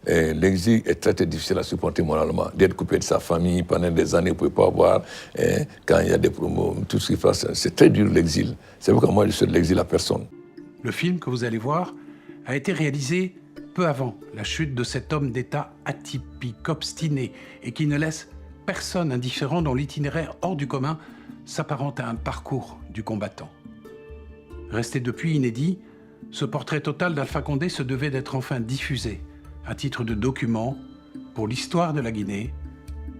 L'exil est très, très difficile à supporter moralement. D'être coupé de sa famille pendant des années, vous ne pouvez pas voir. Quand il y a des promos, tout ce qui se passe, c'est très dur l'exil. C'est pourquoi moi je souhaite l'exil à personne. Le film que vous allez voir a été réalisé peu avant la chute de cet homme d'État atypique, obstiné et qui ne laisse personne indifférent, dont l'itinéraire hors du commun s'apparente à un parcours du combattant. Resté depuis inédit, ce portrait total d'Alpha Condé se devait d'être enfin diffusé à titre de document pour l'histoire de la Guinée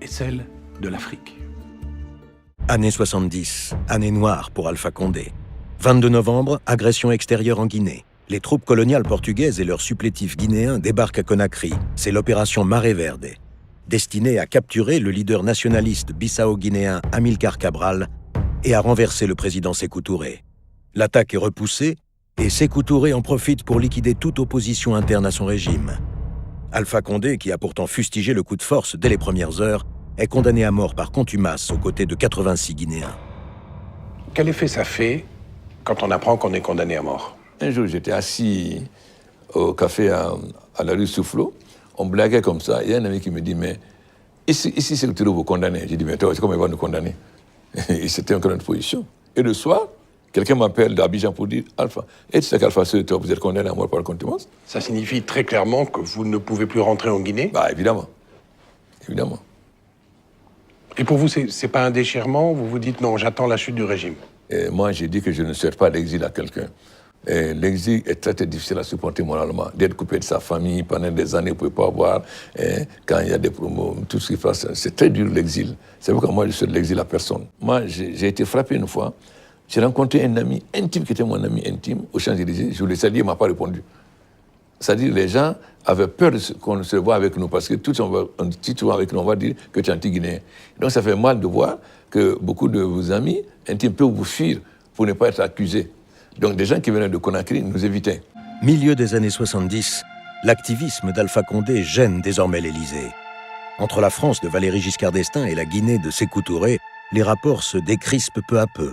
et celle de l'Afrique. Année 70, année noire pour Alpha Condé. 22 novembre, agression extérieure en Guinée. Les troupes coloniales portugaises et leurs supplétifs guinéens débarquent à Conakry. C'est l'opération Marée Verde, destinée à capturer le leader nationaliste bissau-guinéen Amilcar Cabral et à renverser le président Sékou Touré. L'attaque est repoussée et Sékou Touré en profite pour liquider toute opposition interne à son régime. Alpha Condé, qui a pourtant fustigé le coup de force dès les premières heures, est condamné à mort par contumace aux côtés de 86 Guinéens. Quel effet ça fait quand on apprend qu'on est condamné à mort? Un jour, j'étais assis au café à la rue Soufflot. On blaguait comme ça. Il y a un ami qui me dit, mais ici c'est le Touré vous condamner. J'ai dit, mais toi, comment il va nous condamner? Et c'était encore une position. Et le soir, quelqu'un m'appelle d'Abidjan pour dire, Alpha, et tu sais qu'Alpha, vous êtes condamné à mort par contumace? Ça signifie très clairement que vous ne pouvez plus rentrer en Guinée? Bah, évidemment. Évidemment. Et pour vous, c'est pas un déchirement? Vous vous dites, non, j'attends la chute du régime? Et moi, j'ai dit que je ne souhaite pas l'exil à quelqu'un. L'exil est très, très difficile à supporter moralement. D'être coupé de sa famille pendant des années, vous ne pouvez pas voir. Quand il y a des promos, tout ce qui se passe, c'est très dur l'exil. C'est pourquoi moi, je souhaite l'exil à personne. Moi, j'ai été frappé une fois. J'ai rencontré un ami intime qui était mon ami intime au Champs-Élysées. Je lui ai salué, il ne m'a pas répondu. C'est-à-dire les gens avaient peur qu'on se voit avec nous parce que tout si tu vas avec nous, on va dire que tu es anti-guinéen. Donc ça fait mal de voir que beaucoup de vos amis intimes peuvent vous fuir pour ne pas être accusés. Donc des gens qui venaient de Conakry nous évitaient. Milieu des années 70, l'activisme d'Alpha Condé gêne désormais l'Élysée. Entre la France de Valéry Giscard d'Estaing et la Guinée de Sékou Touré, les rapports se décrispent peu à peu.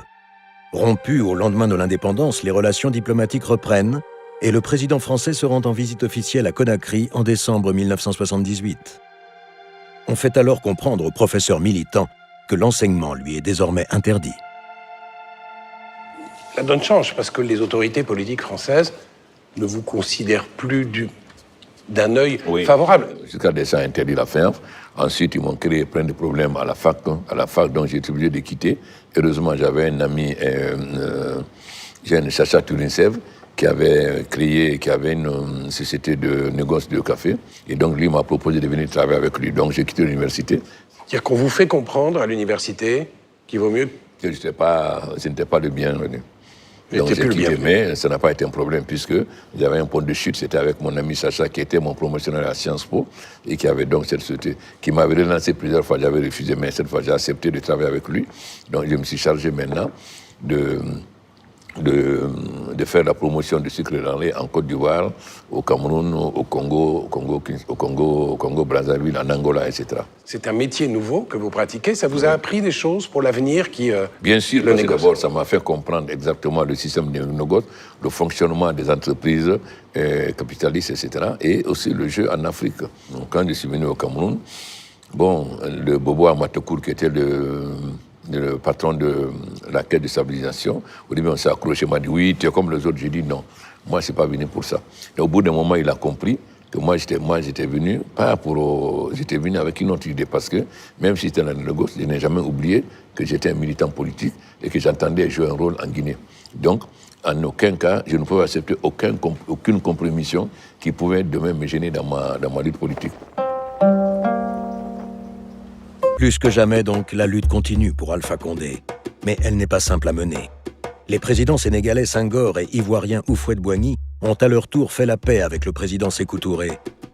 Rompus au lendemain de l'indépendance, les relations diplomatiques reprennent et le président français se rend en visite officielle à Conakry en décembre 1978. On fait alors comprendre au professeur militant que l'enseignement lui est désormais interdit. La donne change parce que les autorités politiques françaises ne vous considèrent plus d'un œil favorable. Giscard d'Estaing a interdit la FENF. Ensuite, ils m'ont créé plein de problèmes à la fac donc j'ai été obligé de quitter. Heureusement, j'avais un ami, Chacha Turinsev, qui avait une société de négoce de café. Et donc, lui m'a proposé de venir travailler avec lui. Donc, j'ai quitté l'université. C'est-à-dire qu'on vous fait comprendre à l'université qu'il vaut mieux que ce n'était pas le bienvenu. Donc j'ai quitté, mais ça n'a pas été un problème puisque j'avais un point de chute, c'était avec mon ami Sacha qui était mon promotionnaire à Sciences Po et qui avait donc cette société, qui m'avait relancé plusieurs fois, j'avais refusé, mais cette fois j'ai accepté de travailler avec lui. Donc je me suis chargé maintenant de faire la promotion du sucre dans lait en Côte d'Ivoire, au Cameroun, au Congo Brazzaville, en Angola, etc. C'est un métier nouveau que vous pratiquez. Ça vous a appris des choses pour l'avenir qui Bien sûr, d'abord, ça m'a fait comprendre exactement le système de négoce, le fonctionnement des entreprises capitalistes, etc. Et aussi le jeu en Afrique. Donc, quand je suis venu au Cameroun, le Bobo Amatokour, qui était le patron de la caisse de stabilisation, au début on s'est accroché, il m'a dit oui, tu es comme les autres. J'ai dit non, moi je ne suis pas venu pour ça. Et au bout d'un moment, il a compris que moi j'étais venu, j'étais venu avec une autre idée, parce que même si j'étais dans le négoce, je n'ai jamais oublié que j'étais un militant politique et que j'entendais jouer un rôle en Guinée. Donc, en aucun cas, je ne pouvais accepter aucune compromission qui pouvait demain me gêner dans ma lutte politique. Plus que jamais, donc, la lutte continue pour Alpha Condé. Mais elle n'est pas simple à mener. Les présidents sénégalais Senghor et ivoiriens Houphouët-Boigny ont à leur tour fait la paix avec le président Sékou Touré.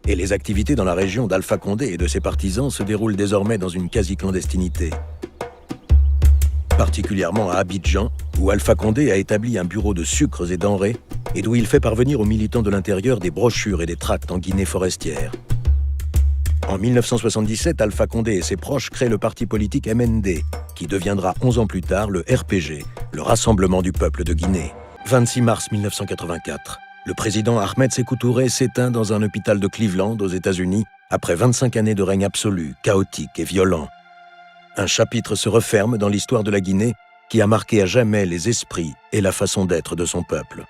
Et les activités dans la région d'Alpha Condé et de ses partisans se déroulent désormais dans une quasi-clandestinité. Particulièrement à Abidjan, où Alpha Condé a établi un bureau de sucres et denrées et d'où il fait parvenir aux militants de l'intérieur des brochures et des tracts en Guinée forestière. En 1977, Alpha Condé et ses proches créent le parti politique MND, qui deviendra 11 ans plus tard le RPG, le Rassemblement du peuple de Guinée. 26 mars 1984, le président Ahmed Sékou Touré s'éteint dans un hôpital de Cleveland, aux États-Unis, après 25 années de règne absolu, chaotique et violent. Un chapitre se referme dans l'histoire de la Guinée qui a marqué à jamais les esprits et la façon d'être de son peuple.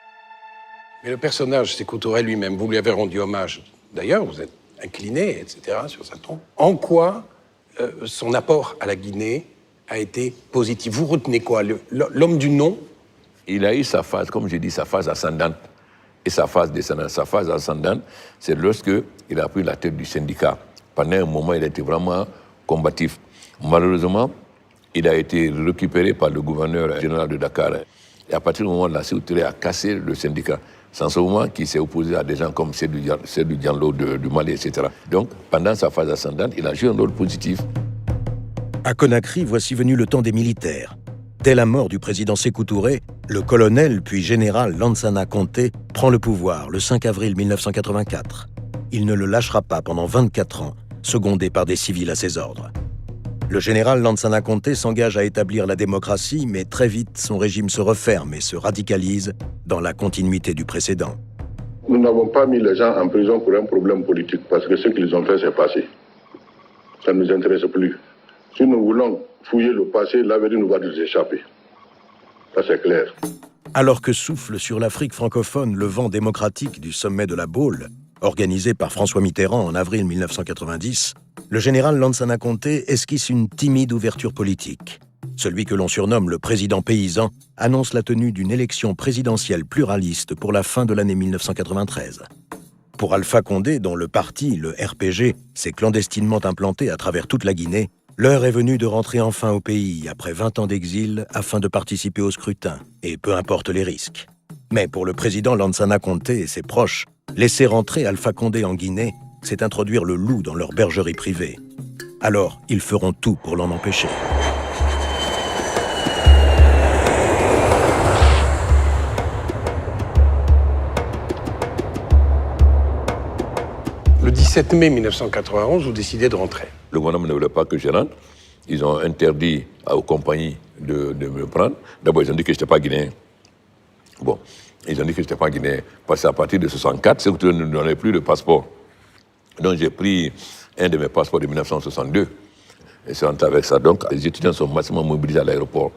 Mais le personnage Sékou Touré lui-même, vous lui avez rendu hommage. D'ailleurs, vous êtes incliné, etc., sur sa tombe. En quoi son apport à la Guinée a été positif? Vous retenez quoi? L'homme du nom? Il a eu sa phase, comme j'ai dit, sa phase ascendante et sa phase descendante. Sa phase ascendante, c'est lorsqu'il a pris la tête du syndicat. Pendant un moment, il était vraiment combatif. Malheureusement, il a été récupéré par le gouverneur général de Dakar. Et à partir du moment où la Sékou Touré a cassé le syndicat, c'est en ce moment qu'il s'est opposé à des gens comme Seydou Diallo du Mali, etc. Donc, pendant sa phase ascendante, il a joué un rôle positif. À Conakry, voici venu le temps des militaires. Dès la mort du président Sékou Touré, le colonel puis général Lansana Conté prend le pouvoir le 5 avril 1984. Il ne le lâchera pas pendant 24 ans, secondé par des civils à ses ordres. Le général Lansana Conté s'engage à établir la démocratie, mais très vite, son régime se referme et se radicalise dans la continuité du précédent. Nous n'avons pas mis les gens en prison pour un problème politique, parce que ce qu'ils ont fait, c'est passé. Ça ne nous intéresse plus. Si nous voulons fouiller le passé, l'avenir nous va nous échapper. Ça, c'est clair. Alors que souffle sur l'Afrique francophone le vent démocratique du sommet de la Baule, organisé par François Mitterrand en avril 1990, le général Lansana Conté esquisse une timide ouverture politique. Celui que l'on surnomme le président paysan annonce la tenue d'une élection présidentielle pluraliste pour la fin de l'année 1993. Pour Alpha Condé, dont le parti, le RPG, s'est clandestinement implanté à travers toute la Guinée, l'heure est venue de rentrer enfin au pays après 20 ans d'exil afin de participer au scrutin, et peu importe les risques. Mais pour le président Lansana Conté et ses proches, laisser rentrer Alpha Condé en Guinée, c'est introduire le loup dans leur bergerie privée. Alors, ils feront tout pour l'en empêcher. Le 17 mai 1991, vous décidez de rentrer. Le gouvernement ne voulait pas que je rentre. Ils ont interdit aux compagnies de me prendre. D'abord, ils ont dit que je n'étais pas guinéen. Bon, ils ont dit que je n'étais pas guinéen. Parce qu'à partir de 1964, Sékou Touré ne donnait plus de passeport. Donc j'ai pris un de mes passeports de 1962. Et c'est rentré avec ça. Donc les étudiants sont massivement mobilisés à l'aéroport.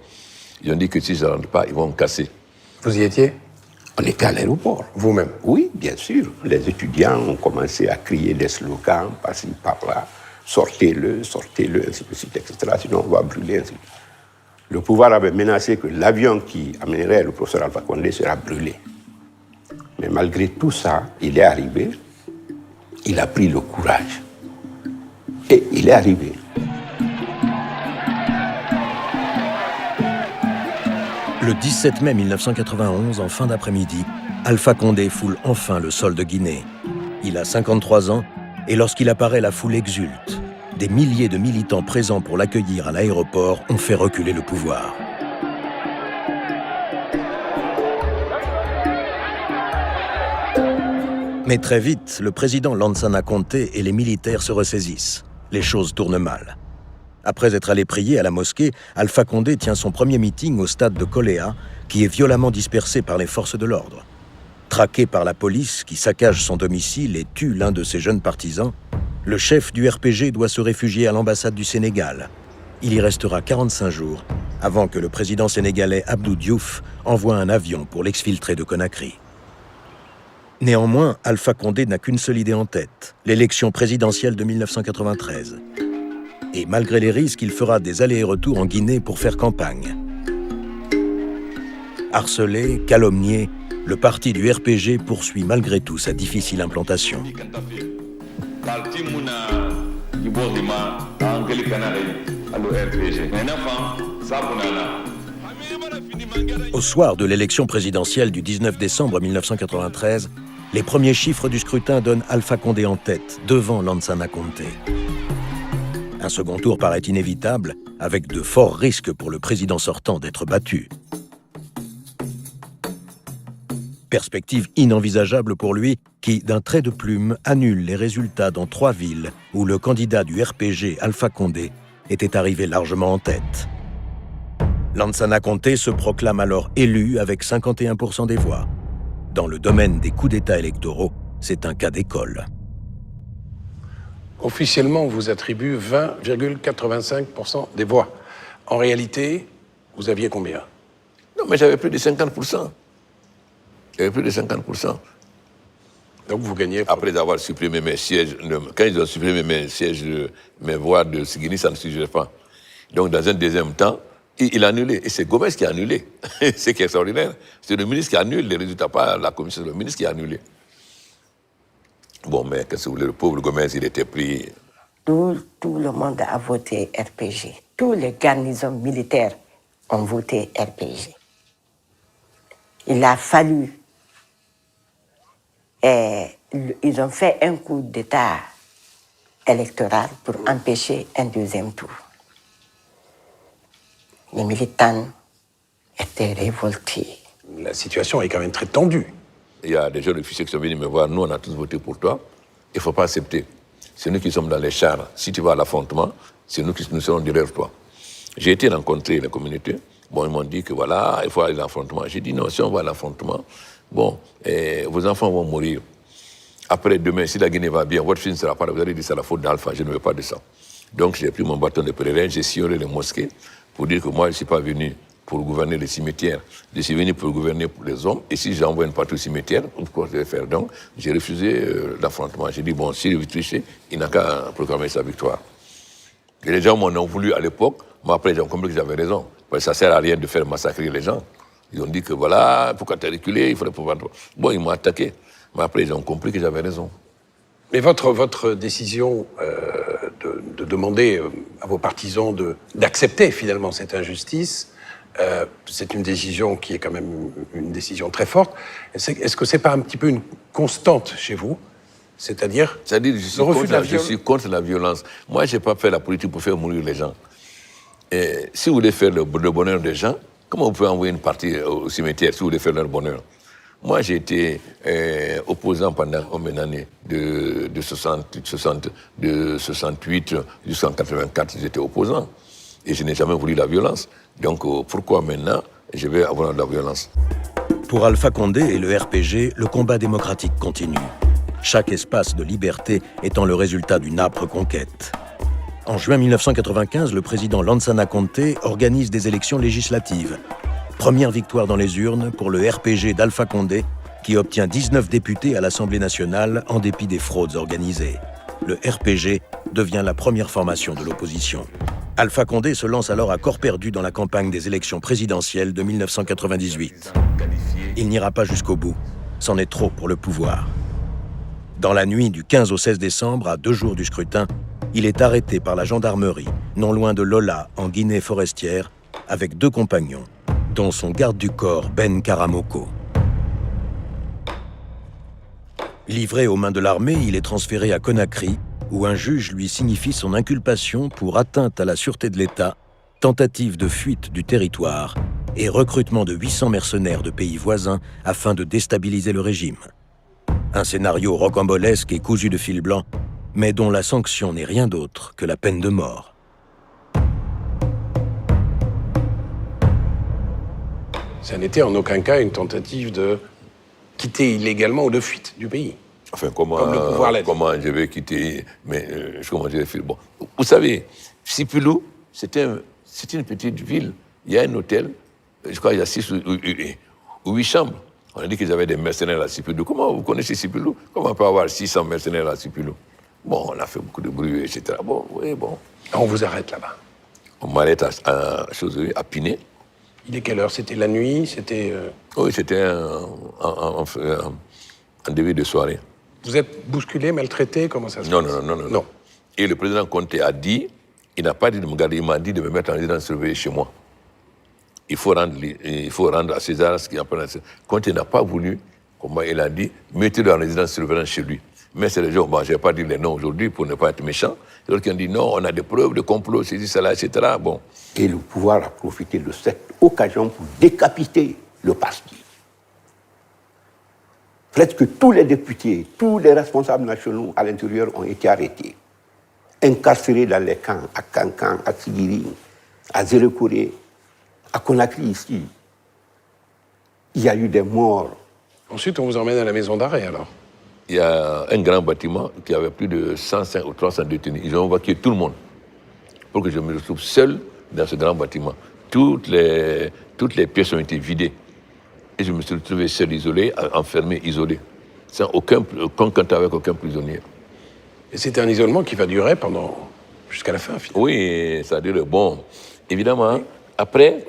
Ils ont dit que si je ne rentre pas, ils vont me casser. Vous y étiez? On était à l'aéroport. Vous-même? Oui, bien sûr. Les étudiants ont commencé à crier des slogans par-ci, par-là. Sortez-le, ainsi de suite, etc. Sinon, on va brûler, ainsi de suite. Le pouvoir avait menacé que l'avion qui amènerait le professeur Alpha Condé sera brûlé. Mais malgré tout ça, il est arrivé. Il a pris le courage. Et il est arrivé. Le 17 mai 1991, en fin d'après-midi, Alpha Condé foule enfin le sol de Guinée. Il a 53 ans et lorsqu'il apparaît, la foule exulte. Des milliers de militants présents pour l'accueillir à l'aéroport ont fait reculer le pouvoir. Mais très vite, le président Lansana Conté et les militaires se ressaisissent. Les choses tournent mal. Après être allé prier à la mosquée, Alpha Condé tient son premier meeting au stade de Koléa, qui est violemment dispersé par les forces de l'ordre. Traqué par la police, qui saccage son domicile et tue l'un de ses jeunes partisans, le chef du RPG doit se réfugier à l'ambassade du Sénégal. Il y restera 45 jours, avant que le président sénégalais Abdou Diouf envoie un avion pour l'exfiltrer de Conakry. Néanmoins, Alpha Condé n'a qu'une seule idée en tête, l'élection présidentielle de 1993. Et malgré les risques, il fera des allers et retours en Guinée pour faire campagne. Harcelé, calomnié, le parti du RPG poursuit malgré tout sa difficile implantation. Au soir de l'élection présidentielle du 19 décembre 1993, les premiers chiffres du scrutin donnent Alpha Condé en tête, devant Lansana Conté. Un second tour paraît inévitable, avec de forts risques pour le président sortant d'être battu. Perspective inenvisageable pour lui, qui, d'un trait de plume, annule les résultats dans 3 villes où le candidat du RPG, Alpha Condé, était arrivé largement en tête. Lansana Conté se proclame alors élu avec 51% des voix. Dans le domaine des coups d'État électoraux, c'est un cas d'école. Officiellement, on vous attribue 20,85% des voix. En réalité, vous aviez combien? Non, mais j'avais plus de 50%. J'avais plus de 50%. Donc vous gagnez... Après avoir supprimé mes sièges, quand ils ont supprimé mes sièges, mes voix de Sigini, ça ne suffisait pas. Donc dans un deuxième temps, il a annulé. Et c'est Gomez qui a annulé. C'est qui est extraordinaire. C'est le ministre qui annule les résultats, pas la commission, c'est le ministre qui a annulé. Bon, mais qu'est-ce que vous voulez, le pauvre Gomez, il était pris... Tout le monde a voté RPG. Tous les garnisons militaires ont voté RPG. Il a fallu... ils ont fait un coup d'État électoral pour empêcher un deuxième tour. Les militants étaient révoltés. La situation est quand même très tendue. Il y a des jeunes officiers qui sont venus me voir, nous on a tous voté pour toi, il ne faut pas accepter. C'est nous qui sommes dans les chars. Si tu vas à l'affrontement, c'est nous qui nous serons derrière toi. J'ai été rencontrer les communautés. Bon, ils m'ont dit que voilà, il faut aller à l'affrontement. J'ai dit non, si on va à l'affrontement, bon, vos enfants vont mourir. Après demain, si la Guinée va bien, votre fille ne sera pas là. Vous allez dire c'est la faute d'Alpha, je ne veux pas de ça. Donc j'ai pris mon bâton de pèlerin, j'ai sillonné les mosquées pour dire que moi je ne suis pas venu pour gouverner les cimetières. Je suis venu pour gouverner pour les hommes. Et si j'envoie une partie au cimetière, pourquoi je vais faire? Donc j'ai refusé l'affrontement. J'ai dit bon, s'il veut tricher, il n'a qu'à proclamer sa victoire. Et les gens m'en ont voulu à l'époque, mais après ils ont compris que j'avais raison. Parce que ça ne sert à rien de faire massacrer les gens. Ils ont dit que voilà, pourquoi tu as reculé, il fallait pouvoir... Bon, ils m'ont attaqué. Mais après, ils ont compris que j'avais raison. Mais votre décision de demander à vos partisans d'accepter finalement cette injustice, c'est une décision qui est quand même une décision très forte. Est-ce que c'est pas un petit peu une constante chez vous? C'est-à-dire je suis contre la violence. Moi, je n'ai pas fait la politique pour faire mourir les gens. Et si vous voulez faire le bonheur des gens, comment vous pouvez envoyer une partie au cimetière si vous voulez faire leur bonheur? Moi, j'ai été opposant pendant une année de 68 jusqu'en 84, j'étais opposant. Et je n'ai jamais voulu la violence. Donc, pourquoi maintenant je vais avoir de la violence? Pour Alpha Condé et le RPG, le combat démocratique continue. Chaque espace de liberté étant le résultat d'une âpre conquête. En juin 1995, le président Lansana Conté organise des élections législatives. Première victoire dans les urnes pour le RPG d'Alpha Condé, qui obtient 19 députés à l'Assemblée nationale en dépit des fraudes organisées. Le RPG devient la première formation de l'opposition. Alpha Condé se lance alors à corps perdu dans la campagne des élections présidentielles de 1998. Il n'ira pas jusqu'au bout. C'en est trop pour le pouvoir. Dans la nuit du 15 au 16 décembre, à 2 jours du scrutin, il est arrêté par la gendarmerie, non loin de Lola, en Guinée forestière, avec 2 compagnons, dont son garde du corps, Ben Karamoko. Livré aux mains de l'armée, il est transféré à Conakry, où un juge lui signifie son inculpation pour atteinte à la sûreté de l'État, tentative de fuite du territoire et recrutement de 800 mercenaires de pays voisins afin de déstabiliser le régime. Un scénario rocambolesque et cousu de fil blanc, mais dont la sanction n'est rien d'autre que la peine de mort. Ça n'était en aucun cas une tentative de quitter illégalement ou de fuite du pays. Enfin, comment je vais quitter, comment je vais faire? Bon, vous savez, Sipulou, c'est une petite ville. Il y a un hôtel, je crois qu'il y a 6 ou 8 chambres. On a dit qu'ils avaient des mercenaires à Sipulou. Comment vous connaissez Sipulou? Comment on peut avoir 600 mercenaires à Sipulou? Bon, on a fait beaucoup de bruit, etc. Bon, oui, bon. On vous arrête là-bas. On m'arrête à Pinet. Il est quelle heure? C'était la nuit? C'était... Oui, c'était en début de soirée. Vous êtes bousculé, maltraité? Comment ça se passe? Non. Et le président Conté a dit, il n'a pas dit de me garder, il m'a dit de me mettre en résidence surveillée chez moi. Il faut rendre à César ce qu'il appelle à César. Conté n'a pas voulu, comme il a dit, mettez-le en résidence surveillée chez lui. Mais c'est les gens, je ne vais pas dire les noms aujourd'hui pour ne pas être méchant. C'est eux qui ont dit non, on a des preuves de complot, c'est cela, etc. Bon. Et le pouvoir a profité de cette occasion pour décapiter le parti. Presque tous les députés, tous les responsables nationaux à l'intérieur ont été arrêtés, incarcérés dans les camps, à Kankan, à Tsigiri, à Zérekoré, à Conakry ici. Il y a eu des morts Ensuite, on vous emmène à la maison d'arrêt, alors? Il y a un grand bâtiment qui avait plus de 105 ou 300 détenus. Ils ont évacué tout le monde pour que je me retrouve seul dans ce grand bâtiment. Toutes les pièces ont été vidées. Et je me suis retrouvé seul, isolé, enfermé, isolé, sans aucun contact avec aucun prisonnier. Et c'était un isolement qui va durer jusqu'à la fin, finalement. Oui, ça a duré. Bon, évidemment, après,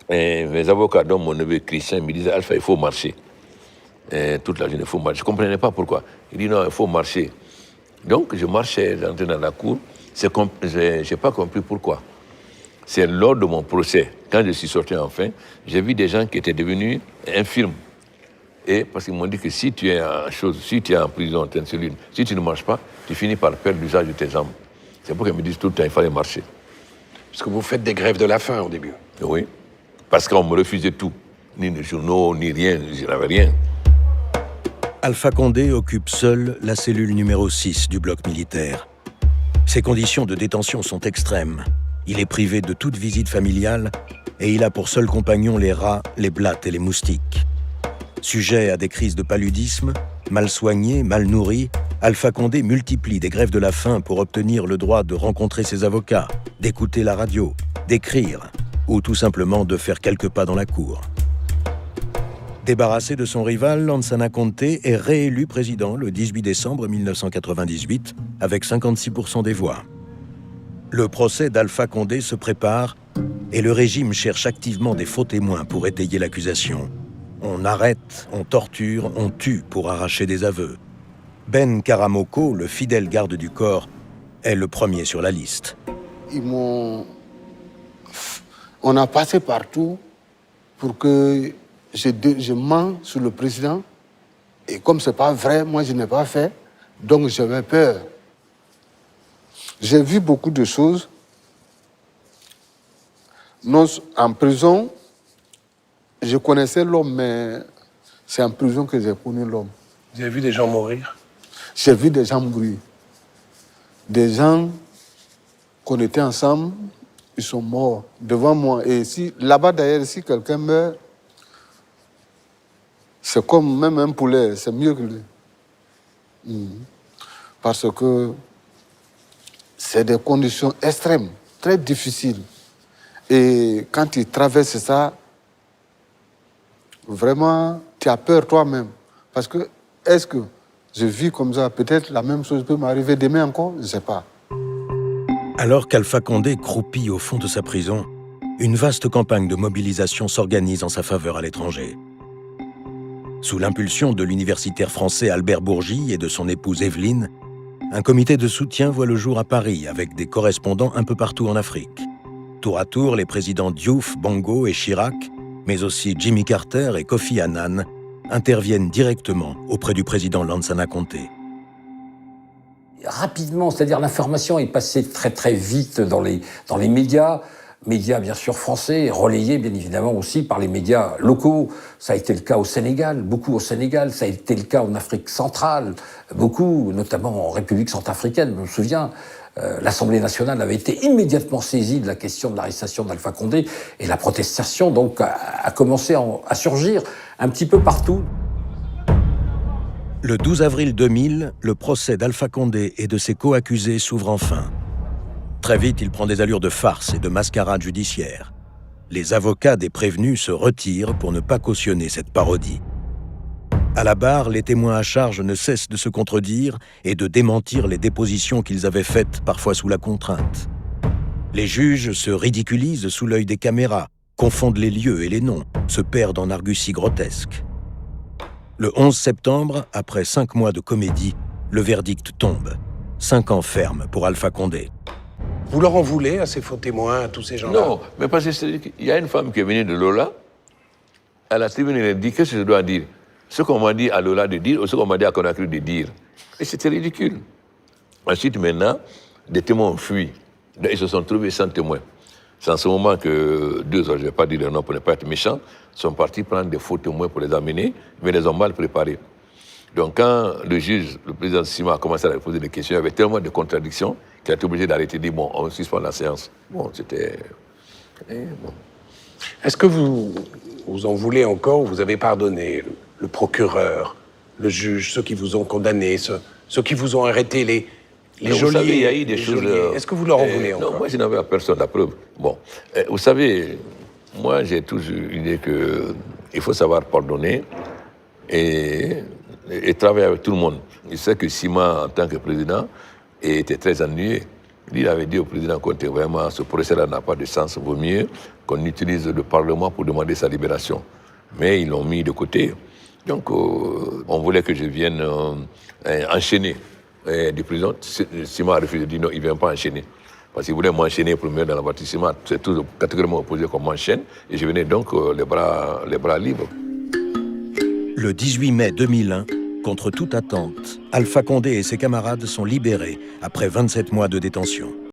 mes avocats, dont mon neveu Christian, me disaient, Alpha, il faut marcher. Toute la journée, il faut marcher. Je ne comprenais pas pourquoi. Il dit, non, il faut marcher. Donc, je marchais, j'entrais dans la cour. Je n'ai pas compris pourquoi. C'est lors de mon procès, quand je suis sorti enfin, j'ai vu des gens qui étaient devenus infirmes. Et parce qu'ils m'ont dit que si tu es en prison, tu es en cellule, si tu ne marches pas, tu finis par perdre l'usage de tes jambes. C'est pour qu'ils me disent tout le temps qu'il fallait marcher. Parce que vous faites des grèves de la faim au début. Oui, parce qu'on me refusait tout. Ni les journaux, ni rien, je n'avais rien. Alpha Condé occupe seul la cellule numéro 6 du bloc militaire. Ses conditions de détention sont extrêmes. Il est privé de toute visite familiale et il a pour seul compagnon les rats, les blattes et les moustiques. Sujet à des crises de paludisme, mal soigné, mal nourri, Alpha Condé multiplie des grèves de la faim pour obtenir le droit de rencontrer ses avocats, d'écouter la radio, d'écrire ou tout simplement de faire quelques pas dans la cour. Débarrassé de son rival, Lansana Conté est réélu président le 18 décembre 1998 avec 56% des voix. Le procès d'Alpha Condé se prépare et le régime cherche activement des faux témoins pour étayer l'accusation. On arrête, on torture, on tue pour arracher des aveux. Ben Karamoko, le fidèle garde du corps, est le premier sur la liste. On a passé partout pour que je mens sur le président. Et comme ce n'est pas vrai, moi je n'ai pas fait, donc j'avais peur. J'ai vu beaucoup de choses. Non, en prison, je connaissais l'homme, mais c'est en prison que j'ai connu l'homme. Vous avez vu des gens mourir? J'ai vu des gens mourir. Des gens qu'on était ensemble, ils sont morts devant moi. Et si, là-bas d'ailleurs, si quelqu'un meurt, c'est comme même un poulet, c'est mieux que lui. Parce que c'est des conditions extrêmes, très difficiles. Et quand tu traverses ça, vraiment, tu as peur toi-même. Parce que, est-ce que je vis comme ça? Peut-être la même chose peut m'arriver demain encore, je ne sais pas. Alors qu'Alpha Condé croupit au fond de sa prison, une vaste campagne de mobilisation s'organise en sa faveur à l'étranger. Sous l'impulsion de l'universitaire français Albert Bourgi et de son épouse Evelyne, un comité de soutien voit le jour à Paris avec des correspondants un peu partout en Afrique. Tour à tour, les présidents Diouf, Bongo et Chirac, mais aussi Jimmy Carter et Kofi Annan, interviennent directement auprès du président Lansana Conté. Rapidement, c'est-à-dire l'information est passée très très vite dans les médias bien sûr français, relayés bien évidemment aussi par les médias locaux. Ça a été le cas au Sénégal, beaucoup au Sénégal, ça a été le cas en Afrique centrale, beaucoup, notamment en République centrafricaine, je me souviens. L'Assemblée nationale avait été immédiatement saisie de la question de l'arrestation d'Alpha Condé et la protestation donc a commencé à surgir un petit peu partout. Le 12 avril 2000, le procès d'Alpha Condé et de ses co-accusés s'ouvre enfin. Très vite, il prend des allures de farce et de mascarade judiciaire. Les avocats des prévenus se retirent pour ne pas cautionner cette parodie. À la barre, les témoins à charge ne cessent de se contredire et de démentir les dépositions qu'ils avaient faites, parfois sous la contrainte. Les juges se ridiculisent sous l'œil des caméras, confondent les lieux et les noms, se perdent en arguties grotesques. Le 11 septembre, après 5 mois de comédie, le verdict tombe. 5 ans ferme pour Alpha Condé. Vous leur en voulez à ces faux témoins, à tous ces gens-là? Non, mais parce qu'il y a une femme qui est venue de Lola, à la tribune, elle a dit, qu'est-ce que je dois dire? Ce qu'on m'a dit à Lola de dire ou ce qu'on m'a dit à Conakry de dire. Et c'était ridicule. Ensuite, maintenant, des témoins ont fui. Ils se sont trouvés sans témoins. C'est en ce moment que deux, je ne vais pas dire leur nom pour ne pas être méchant, sont partis prendre des faux témoins pour les amener, mais les ont mal préparés. Donc quand le juge, le président Sima, a commencé à lui poser des questions, il y avait tellement de contradictions qu'il a été obligé d'arrêter de dire, bon, on suspend la séance. Bon, c'était... Bon. Est-ce que vous en voulez encore ou vous avez pardonné? le procureur, le juge, ceux qui vous ont condamné, ceux qui vous ont arrêté, les vous geôliers. savez, il y a eu des choses... Est-ce que vous leur en voulez encore? Non, moi, je n'avais à personne la preuve. Bon, vous savez, moi, j'ai toujours eu l'idée qu'il faut savoir pardonner et travailler avec tout le monde. Je sais que Sima, en tant que président, était très ennuyé. Lui, il avait dit au président Conté, vraiment, ce procès-là n'a pas de sens, vaut mieux qu'on utilise le Parlement pour demander sa libération. Mais ils l'ont mis de côté. Donc, on voulait que je vienne enchaîner des prisons. Sima a refusé, dit non, il ne vient pas enchaîner. Parce qu'il voulait m'enchaîner pour me mettre dans la partie Sima. C'est tout catégoriquement opposé qu'on m'enchaîne. Et je venais donc les bras libres. Le 18 mai 2001, contre toute attente, Alpha Condé et ses camarades sont libérés après 27 mois de détention.